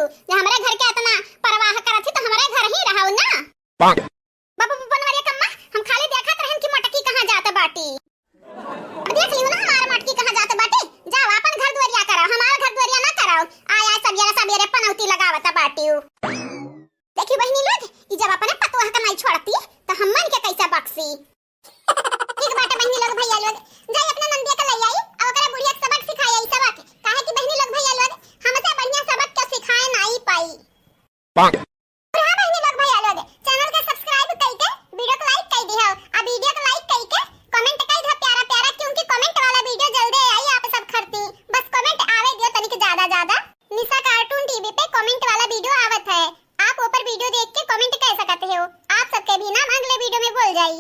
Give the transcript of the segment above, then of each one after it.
हूँ हमारे घर के इतना परवाह करत थी तो हमारे घर ही रहा ना। बाबू बनवारिया कम्मा हम खाली देखत रहन कि मटकी कहां जात बाटी। अब देख लियो ना हमार मटकी कहां जात बाटी। जाओ अपन घर दुआरिया कराओ हमार घर दुआरिया ना कराओ। आया सबेरे पनौती लगावत बाटी। देखी बहनी लोग ई जब अपने पतोह कमाई छोड़ती तो हमन के कैसा बक्सी। ठीक बाटे बहनी लोग भैया लोग जाई अपना नंदिया के ले आई और ओकरा बुढ़िया के सबक सिखाई आई सबक। काहे कि बहनी लोग भैया लोग हमसे बढ़िया सबक के सिखाए नहीं पाई। हां बहनी लोग भैया लोग चैनल के सब्सक्राइब करके वीडियो को लाइक कर दियो आ वीडियो को लाइक करके कमेंट कर दो प्यारा प्यारा क्योंकि कमेंट वाला वीडियो जल्दी आई आप सब खरती। बस कमेंट आवे दियो तनिक ज्यादा निशा कार्टून टीवी पे कमेंट वाला वीडियो आवत है। आप ऊपर वीडियो देख के कमेंट कर सकते हो। आप सबके भी नाम अगले वीडियो में बोल जाई।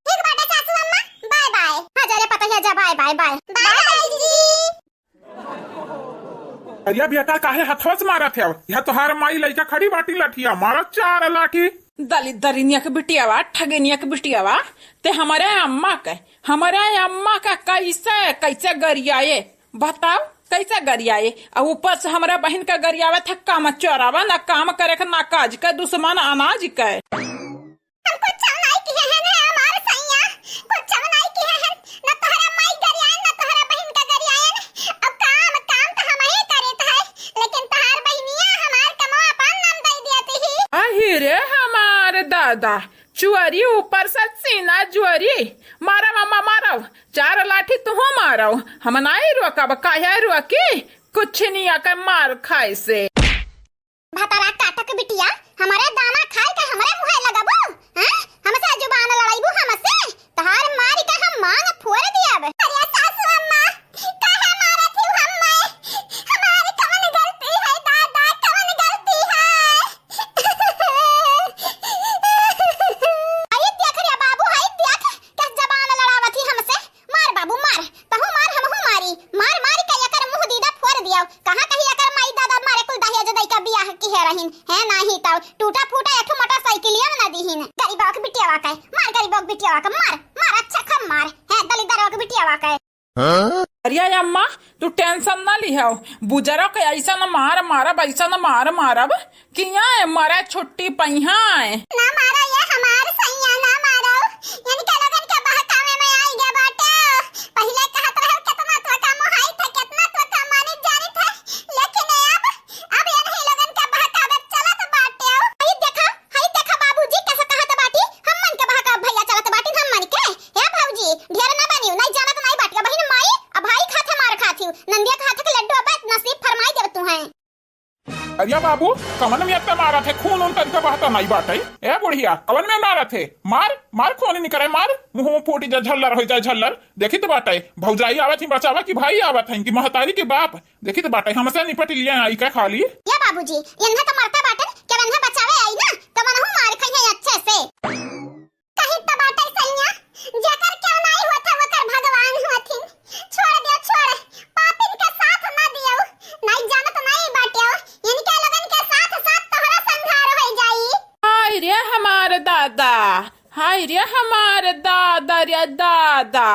ठीक बाटे सासू अम्मा बाय बाय। हजारे पता है जा बाय बाय बाय बाय जी। अरे बेटा काहे हथवा से मारा थे यह तोहार माई लइका खड़ी बाटी लाठिया मारा 4 लाठी। दलित दरिनिया के बिटियावा ठगेनिया के बिटियावा ते हमारे अम्मा का कैसे गरियाए बताओ कैसे गरियाए। और ऊपर से हमारा बहन का गरियावा था काम चोरावा ना काम करे का ना काज का दुश्मन अनाज का। रे हमारे दादा चुअरी ऊपर से सीना जुअरी मारा मामा मारो 4 लाठी तू मारो हम नहीं रोकब काहे रोकी कुछ नहीं आकर मार खाए से। भतारा काटक बिटिया हमारे दाना खाए के हमारे मुंह लगाबो हैं हमसे जुबान लड़ाईबो हमसे तहार मार के हम मांग फोड़ दियाब। अरे सासू अम्मा काहे मारत हूं हमारी कौन गलती है दादा कौन गलती है। आई देख रे बाबू आई देख के जबान लड़ावत ही हमसे। मार बाबू मार तहु मार हमहु मारी मार के एकर मुंह दीदा फोड़ दिया। कहां कहीं एकर माई दादा मारे कुल दहिया जदई का बियाह की है रहिन है नाही त टूटा फूटा एक मोटरसाइकिलिया ना दीहिन। गरीबा के बिटियावा के मार गरीबा के बिटियावा के मार अच्छा खम मार है दलितदारवा के बिटियावा के। अरे अम्मा तू टेंशन ना लिहो बुजरा के ऐसा न मारब ऐसा न मारब किया मारा छुट्टी पहिया ना मारो ये हमार सैया ना मारो यानी के लगन के बहकावे में आई गे बाटे। पहले कहत रहो कितना तो का मोहाई था कितना तो का माने जानी था लेकिन अब ये नहीं लगन के बहकावे चलत बाटे। हई देखा बाबूजी कैसे कहत बाटी हमन के बहका भैया चलत बाटी हमन के हे बाबूजी ढेर ना बनियो नहीं जानत नहीं बाटी बहिन माई अब भाई खाथे मार खाथी नंदिया के हाथ के लड्डू अब नसीब फरमाई देव तू है। अरे बाबू कवन में इतना मारा थे खून उन तरीका बहता नहीं बाटे ए बुढ़िया कवन में मारा थे मार खून नहीं करे मार मुंह फूटी जा झल्लर हो जाए झल्लर। देखी तो बाटे भौजाई आवत ही बचावा कि भाई आवत है कि महतारी के बाप देखी तो बाटे हमसे निपट लिया आई का खाली। या बाबूजी इन्हा तो मरता बाटे के वन्हा बचावे आई ना तो मनहु मार खई है अच्छे से। कहीं तो बाटे सैया जेकर क्यों नहीं होता वकर भगवान होथिन छोड़ पापिन के साथ ना दियो नहीं जानत नहीं बाटे इनके लगन के साथ तोहरा संहार हो जाई। हाय रे हमारे दादा रे दादा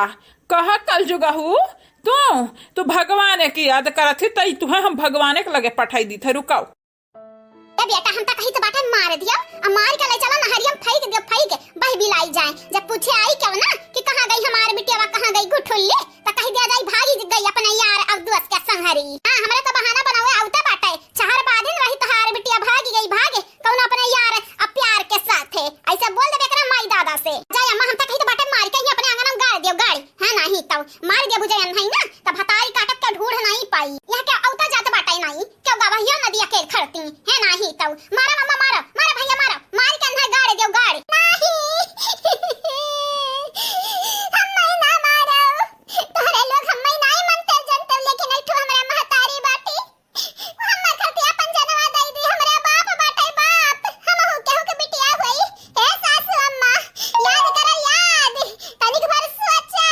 कहा कल जुगहू तू भगवान की याद करत थी तई तुहे हम भगवान के लगे पठाई दी थे रुकाओ। ए बेटा हम त कहीं तो बाटे मार दिया अब मार के ले चला नहरियम फेंक बह बिलाई जाए। जब पूछे आई क्यों ना कि कहां गई हमार बिटियावा कहां गई गुठुल्ली तो कह दिया जाई भागी गई अपने यार अब दोस्त के संहरी। हां हमरे तो बहाना बनावे आवते बाटे 4 दिन रही तहार बिटिया भागी गई भागे कौन अपने यार अब प्यार के साथ है ऐसे बोल देबे करे माई दादा से। जाय अम्मा हम त कहीं तो बाटे मार के ही अपने आंगन में गाड़ दियो गाड़ी है नहीं तो मार दे बुझे नहीं ना तब हतारी काटक के ढूंढ नहीं पाई यहां के औता जात बाटे नहीं क्यों गवाहियो नदिया के खड़ती है नहीं तो मारा मम्मा मारा भैया मार के अंधा गाड़ दियो गाड़ी नहीं हम ना मारो तोहरे लोग हम नहीं मनते जनते लेकिन एक हमरा महतारी बाटी हमर खती अपन जनवा दई दी हमरे बाप बाटे बाप हम हो केहू के बिटिया होई हे सासू अम्मा याद करो याद तनिक बार सोचो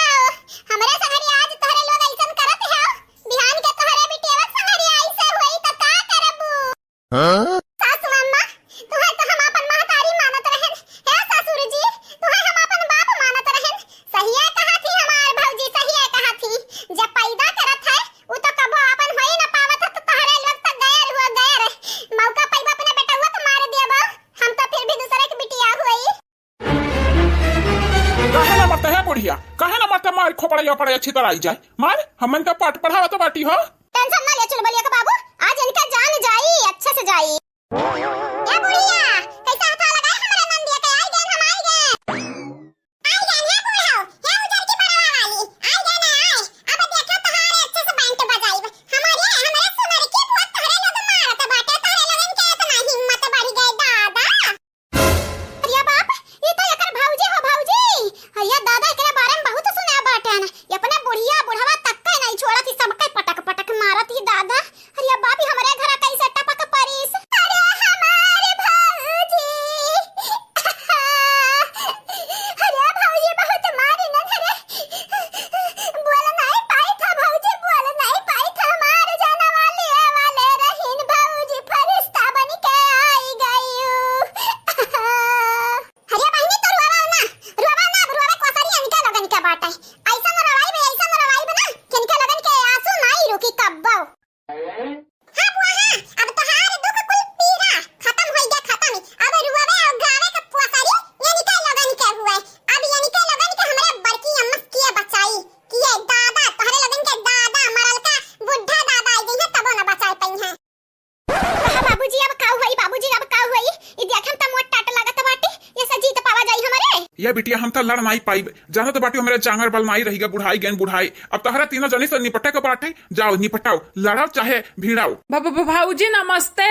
हमरे संगरी आज तोहरे लोग ऐसन करत है बिहान के तोहरे बिटिया संगरी ऐसे होई त का करबू। सासू अम्मा तुहे तो हम अपन महतारी मानत रहन हे ससुर जी तुहे हम अपन बाप मानत रहन। सहिए कहा थी हमार भौजी सहिए कहा थी जब पैदा करत है उ तो कबो अपन होई न पावत तो तोहरे लोग तो गैर खोपड़ा पड़े अच्छी तरह आई जाए। मार हमन का पाठ पढ़ावा तो बाटी हो। टेंशन ना ले चुलबुलिया का बाबू, आज इनका जान जाई अच्छे से जाई। ए बुढ़िया कैसा हाथ लगाए हमारे नंदिया के, आई गए हम आई गए है बुढ़ाओ, है उधर की बड़वा वाली आई गए ना आए। अब देखा तहारे अच्छे से बैंड बजाई हमारे सुनर की बहुत तहरे लोग मारत बाटे, तहरे लोगन के इतना हिम्मत बढ़ गए दादा। अरे बाप ये तो एकर भौजी हो भौजी। अरे दादा एकरे बारे में बहुत सुना बाटे ना, अपने बुढ़िया बुढ़वा तक के नहीं छोड़त, सबके पटक पटक मारत ही दादा। अरे बाप हमारे घर कैसे टपक परीस। अरे हमारे भौजी अरे भौजी बहुत मारी न धरे, बोल नहीं पाई था भौजी, बोल नहीं पाई था, मार जाने वाले रहीन भौजी, फरिश्ता बन के आई गई। अरे बहनी तो रोवा ना कोसरी इनका लगन का बाटा है, ऐसा न रवाई बना किनके लगन के आंसू नहीं रुकी कब्बो। हां बुआ हां, अब तो हार दुख कुल पीरा खत्म हो गया, खत्म। अब रुआवे और गावे का कोसरी यानी का लगन के हुए, अब यानी का लगन के हमरे बड़की अम्मा किए बचाई, किए दादा तोहरे लगन के दादा मरल का बुढ़ा दादा आई है तबो न बचाई पई है। बाबूजी अब का हुई, बाबूजी अब का हुई, ई देखम त मोट टाट लागत बाटी, ये सजी त पावा जाई हमरे। ये बिटिया हम तो लड़ नहीं पाई, जानो तो बाटी हमारे जांगर बल माई रहेगा, बुढ़ाई गैन बुढ़ाई। अब तहरा तीनों जने से निपटे के बाटे, जाओ निपटाओ, लड़ाओ चाहे भिड़ाओ। भाऊजी नमस्ते।